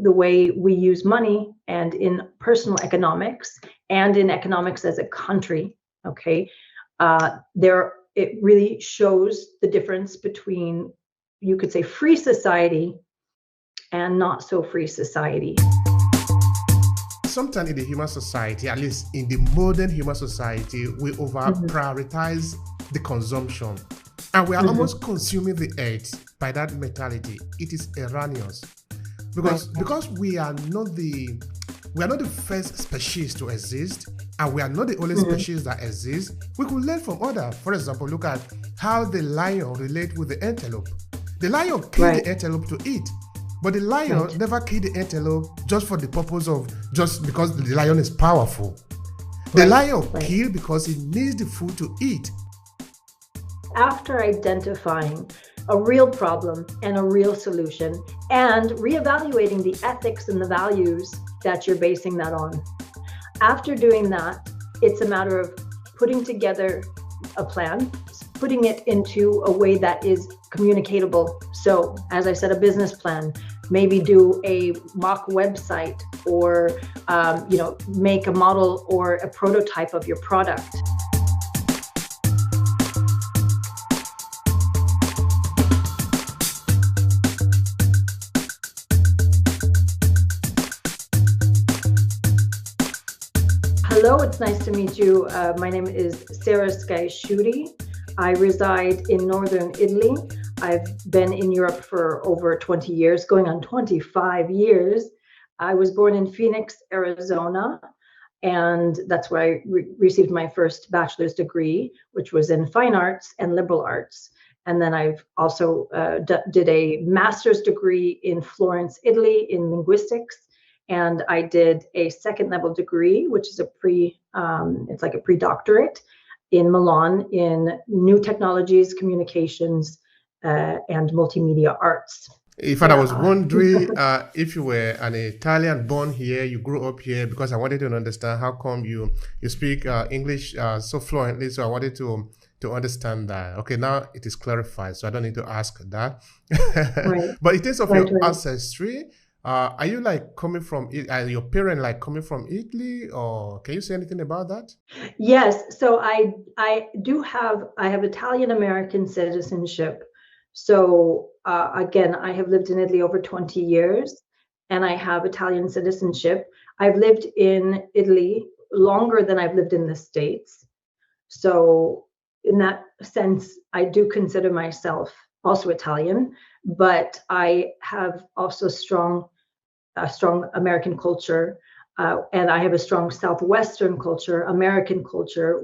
the way we use money and in personal economics and in economics as a country, okay, it really shows the difference between, you could say, free society and not so free society. Sometimes in the human society, at least in the modern human society, we over prioritize the consumption, and we are almost consuming the earth by that mentality. It is erroneous because we are not the first species to exist, and we are not the only species that exists. We could learn from others. For example, look at how the lion relate with the antelope. The lion killed the antelope to eat, but the lion never killed the antelope just for the purpose of, just because the lion is powerful. The lion killed because he needs the food to eat. After identifying a real problem and a real solution and reevaluating the ethics and the values that you're basing that on, after doing that, it's a matter of putting together a plan, putting it into a way that is communicatable. So, as I said, a business plan, maybe do a mock website, or make a model or a prototype of your product. Hello, it's nice to meet you. My name is Sara Sky Schutte. I reside in northern Italy. I've been in Europe for over 20 years, going on 25 years. I was born in Phoenix, Arizona, and that's where I received my first bachelor's degree, which was in fine arts and liberal arts. And then I've also did a master's degree in Florence, Italy, in linguistics. And I did a second level degree, which is it's like a pre-doctorate in Milan in new technologies, communications, and multimedia arts. In fact, I was wondering if you were an Italian born here, you grew up here, because I wanted to understand how come you speak English so fluently. So I wanted to understand that. Okay, now it is clarified, so I don't need to ask that. But in terms of your ancestry, are you coming from, are your parents coming from Italy, or can you say anything about that? Yes, so I have Italian American citizenship. So again, I have lived in Italy over 20 years, and I have Italian citizenship. I've lived in Italy longer than I've lived in the States. So in that sense, I do consider myself also Italian, but I have also a strong American culture, and I have a strong Southwestern culture, American culture,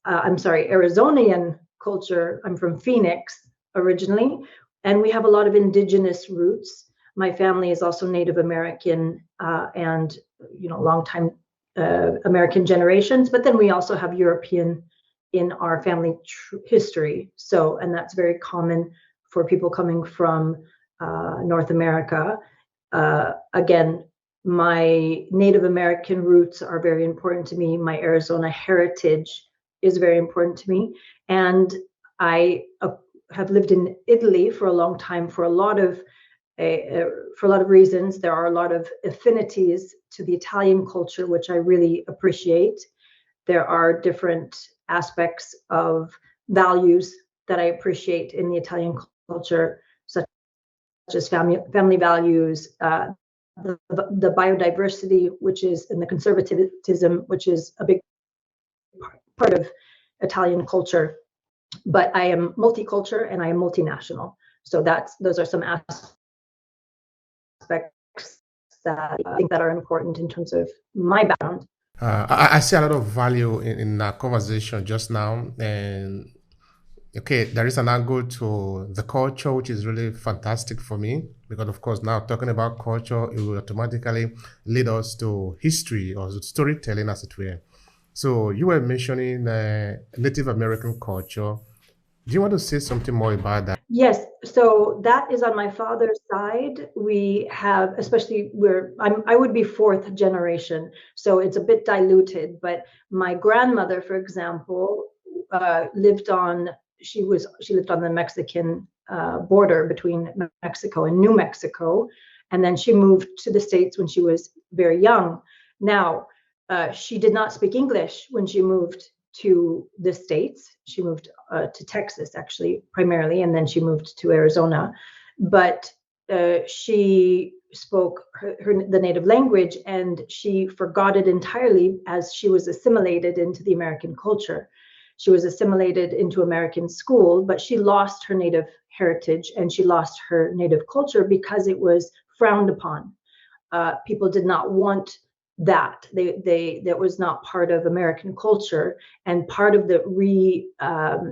Arizonian culture. I'm from Phoenix originally, and we have a lot of indigenous roots. My family is also Native American, and long time American generations, but then we also have European in our family history. So, and that's very common for people coming from North America. Again, my Native American roots are very important to me. My Arizona heritage is very important to me. And I have lived in Italy for a long time for a lot of reasons. There are a lot of affinities to the Italian culture, which I really appreciate. There are different aspects of values that I appreciate in the Italian culture, such as family values, the biodiversity, which is, and the conservatism, which is a big part of Italian culture. But I am multicultural and I am multinational. So those are some aspects that I think that are important in terms of my background. I see a lot of value in our conversation just now, and okay, there is an angle to the culture, which is really fantastic for me, because of course now talking about culture, it will automatically lead us to history or storytelling, as it were. So you were mentioning Native American culture. Do you want to say something more about that? Yes. So that is on my father's side. We have, especially I would be fourth generation, so it's a bit diluted. But my grandmother, for example, lived on the Mexican border between Mexico and New Mexico, And then she moved to the States when she was very young. Now, she did not speak English when she moved to the States. She moved to Texas, actually, primarily, and then she moved to Arizona. But she spoke the native language, and she forgot it entirely as she was assimilated into the American culture. She was assimilated into American school, but she lost her native heritage and she lost her native culture because it was frowned upon. People did not want that. That was not part of American culture, and part of the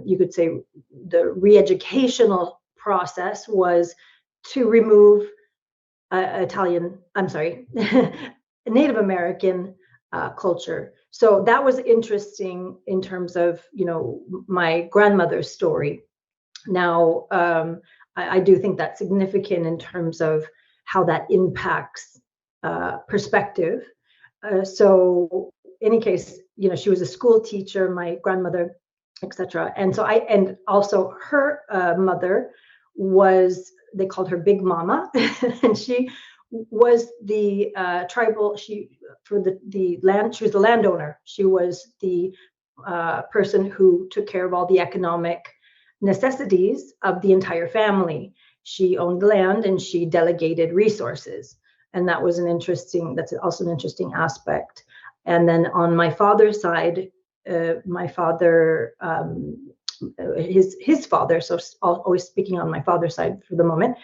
you could say the re-educational process was to remove Native American culture. So that was interesting in terms of, my grandmother's story. Now, I do think that's significant in terms of how that impacts perspective. So in any case, she was a school teacher, my grandmother, etc. And also her mother was, they called her Big Mama, and she was the tribal. She was the landowner. She was the person who took care of all the economic necessities of the entire family. She owned land and she delegated resources, and that's also an interesting aspect. And then on my father's side, my father, his father, so always speaking on my father's side for the moment,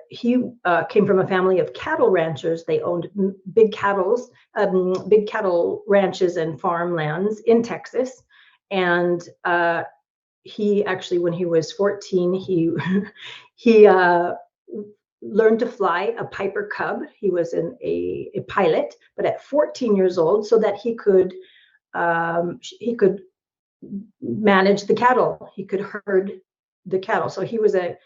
he came from a family of cattle ranchers. They owned big cattle ranches and farmlands in Texas. And he actually, when he was 14, he learned to fly a Piper Cub. He was a pilot, but at 14 years old, so that he could manage the cattle. He could herd the cattle. So he was a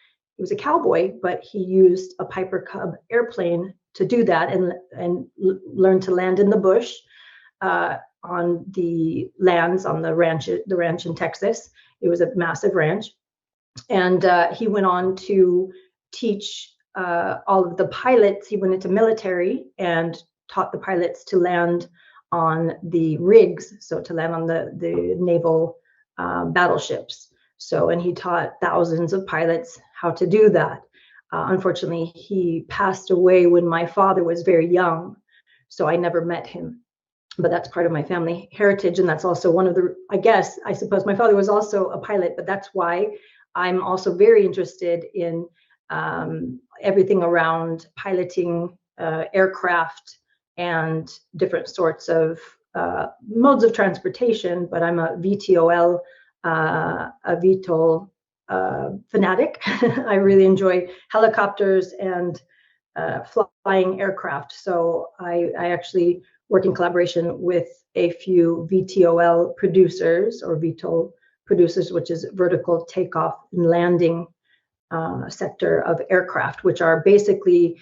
cowboy, but he used a Piper Cub airplane to do that, and learned to land in the bush on the lands on the ranch in Texas. It was a massive ranch, and he went on to teach all of the pilots. He went into military and taught the pilots to land on the rigs, so to land on the naval battleships. So, and he taught thousands of pilots how to do that. Unfortunately, he passed away when my father was very young, so I never met him. But that's part of my family heritage, and that's also one of the, I suppose my father was also a pilot, but that's why I'm also very interested in everything around piloting aircraft and different sorts of modes of transportation. But I'm a VTOL fanatic. I really enjoy helicopters and flying aircraft. So I actually work in collaboration with a few VTOL producers, or VTOL producers, which is vertical takeoff and landing sector of aircraft, which are basically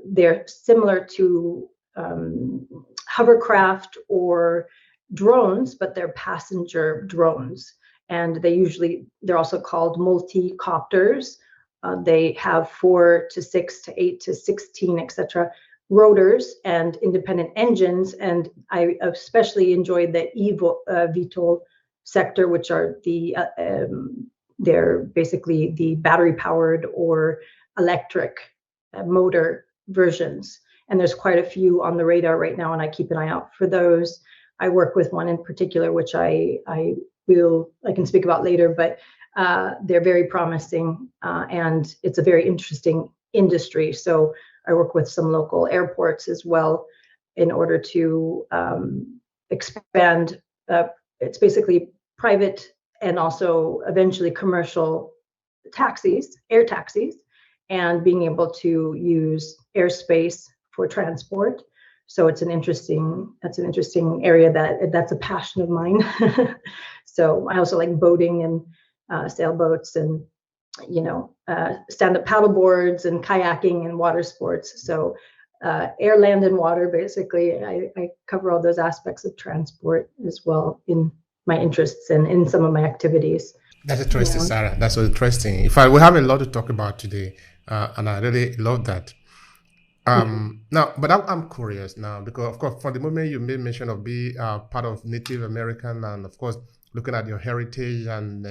they're similar to hovercraft or drones, but they're passenger drones. And they're also called multi-copters. They have 4 to 6 to 8 to 16, etc. rotors and independent engines. And I especially enjoy the VTOL sector, which are they're basically the battery powered or electric motor versions. And there's quite a few on the radar right now, and I keep an eye out for those. I work with one in particular, which I can speak about later, but they're very promising, and it's a very interesting industry. So I work with some local airports as well in order to expand. It's basically private and also eventually commercial air taxis, and being able to use airspace for transport. So that's an interesting area that's a passion of mine. So I also like boating and sailboats and stand-up paddle boards and kayaking and water sports. So air, land, and water, basically, I cover all those aspects of transport as well in my interests and in some of my activities. That's interesting, Sarah. That's so interesting. In fact, we have a lot to talk about today, and I really love that. Now, but I'm curious now because, of course, from the moment you made mention of being part of Native American and, of course, looking at your heritage and